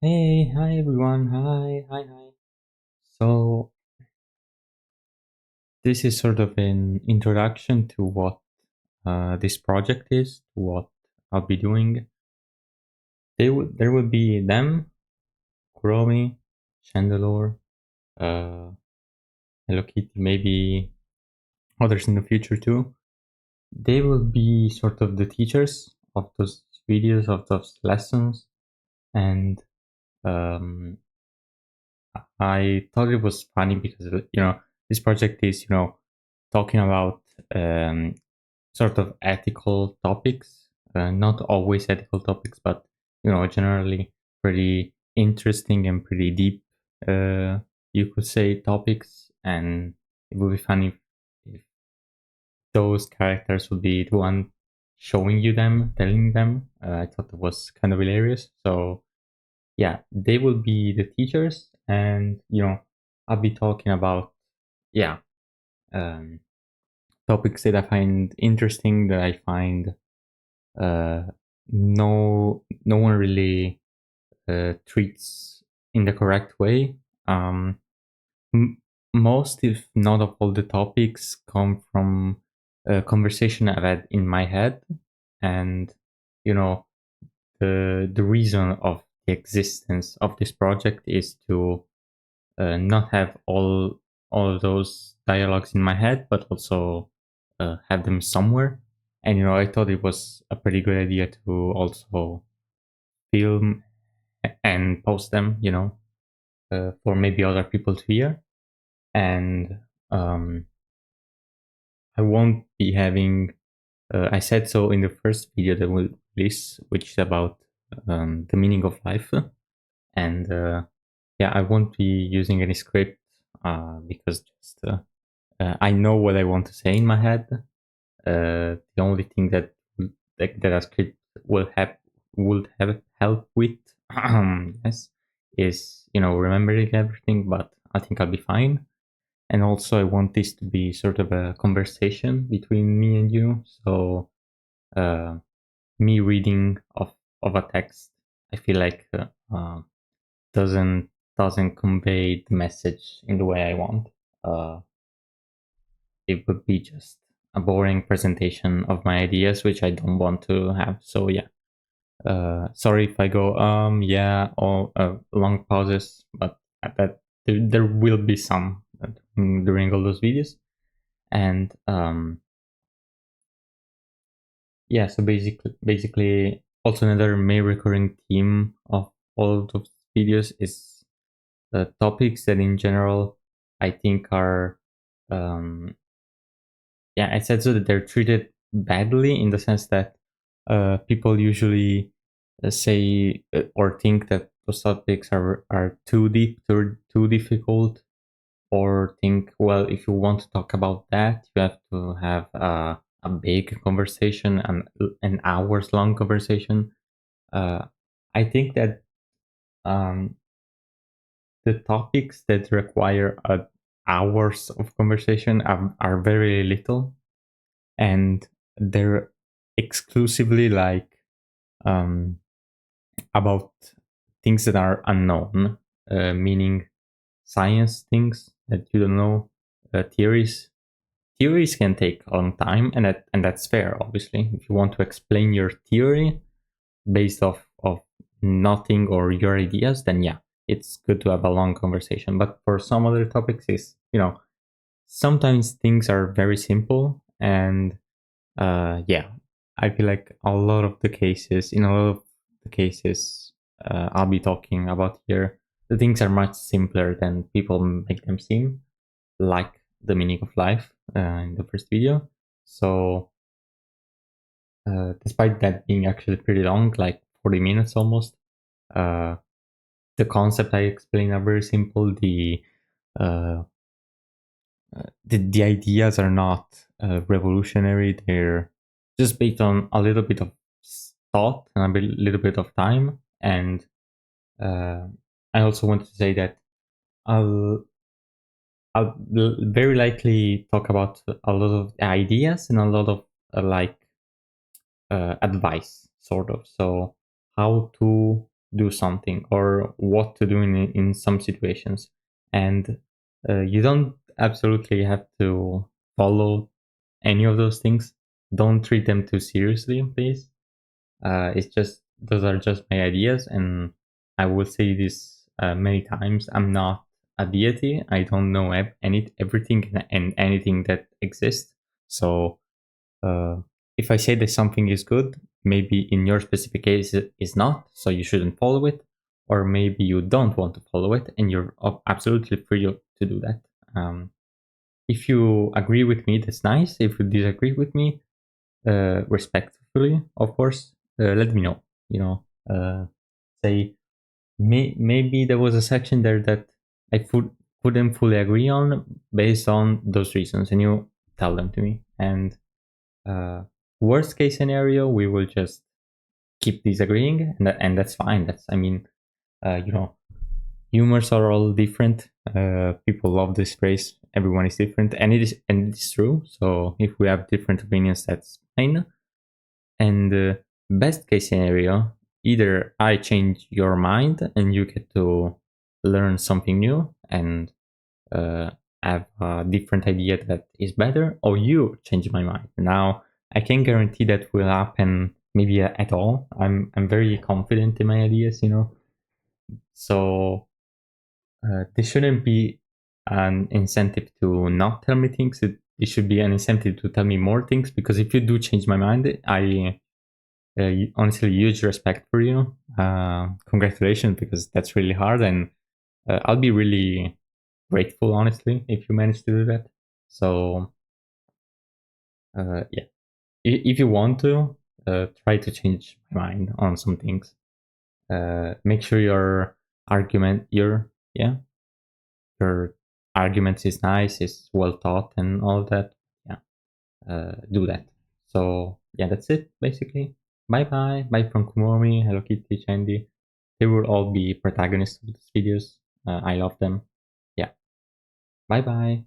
Hey, hi everyone. Hi. So, this is sort of an introduction to what this project is, to what I'll be doing. There will be them, Kuromi, Chandelure, uh, Hello Kitty, maybe others in the future too. They will be sort of the teachers of those videos, of those lessons, and um, I thought it was funny because this project is talking about um, sort of ethical topics, not always ethical topics, but generally pretty interesting and pretty deep, uh, you could say, topics. And it would be funny if those characters would be the one showing you them, telling them. I thought it was kind of hilarious. So yeah, they will be the teachers, and I'll be talking about yeah um, topics that I find interesting, that I find uh, no one really treats in the correct way. Um, m- Most, if not of all, the topics come from a conversation I've had in my head, and you know the reason of the existence of this project is to not have all of those dialogues in my head, but also have them somewhere. And I thought it was a pretty good idea to also film and post them, for maybe other people to hear. And um, I won't be having. I said so in the first video that we'll release, which is about the meaning of life, and yeah, I won't be using any script because just I know what I want to say in my head. The only thing that a script will have would have help with, yes, is remembering everything. But I think I'll be fine. And also, I want this to be sort of a conversation between me and you. So, uh, me reading of a text, I feel like doesn't doesn't convey the message in the way I want. Uh, it would be just a boring presentation of my ideas, which I don't want to have. So yeah, sorry if I go yeah, or long pauses, but that there will be some during all those videos. And yeah, so basically also another main recurring theme of all of those videos is topics that in general I think are um, yeah, I said so that they're treated badly, in the sense that people usually say or think that those topics are too deep, too difficult, or think, well, if you want to talk about that, you have to have a big conversation, an hours long conversation. Uh, I think that um, the topics that require hours of conversation are very little, and they're exclusively like um, about things that are unknown, meaning science things that you don't know, theories. Theories can take a long time, and that's fair. Obviously, if you want to explain your theory based of nothing or your ideas, then yeah, it's good to have a long conversation. But for some other topics, is sometimes things are very simple, and yeah, I feel like a lot of the cases, in a lot of the cases I'll be talking about here, the things are much simpler than people make them seem, like the meaning of life in the first video. So, despite that being actually pretty long, like 40 minutes almost, uh, the concept I explain are very simple. Uh, the ideas are not revolutionary. They're just based on a little bit of thought and little bit of time. And uh, I also want to say that I'll very likely talk about a lot of ideas and a lot of like advice, sort of. So how to do something or what to do in some situations. And you don't absolutely have to follow any of those things. Don't treat them too seriously, please. It's just those are just my ideas, and I will say this many times. I'm not a deity. I don't know everything and anything that exists. So uh, if I say that something is good, maybe in your specific case it is not, so you shouldn't follow it, or maybe you don't want to follow it, and you're absolutely free to do that. If you agree with me, that's nice. If you disagree with me, respectfully, of course, let me know. You know, say maybe there was a section there that I couldn't fully agree on based on those reasons, and you tell them to me. And uh, worst case scenario, we will just keep disagreeing, and that's fine. That's I mean, you know, humors are all different. People love this phrase. Everyone is different, and it's true. So if we have different opinions, that's fine. And best case scenario, either I change your mind and you get to learn something new and uh, have a different idea that is better, or you change my mind. Now, I can guarantee that will happen maybe at all. I'm very confident in my ideas, you know. So there shouldn't be an incentive to not tell me things. It should be an incentive to tell me more things, because if you do change my mind, I honestly huge respect for you. Congratulations, because that's really hard, and I'll be really grateful, honestly, if you manage to do that. So yeah, if you want to try to change my mind on some things, make sure yeah your arguments is nice, is well thought, and all that. Yeah, do that. So yeah, that's it basically. Bye bye. Bye from Kumomi, Hello Kitty, Chandy. They will all be protagonists of these videos. I love them. Yeah. Bye bye.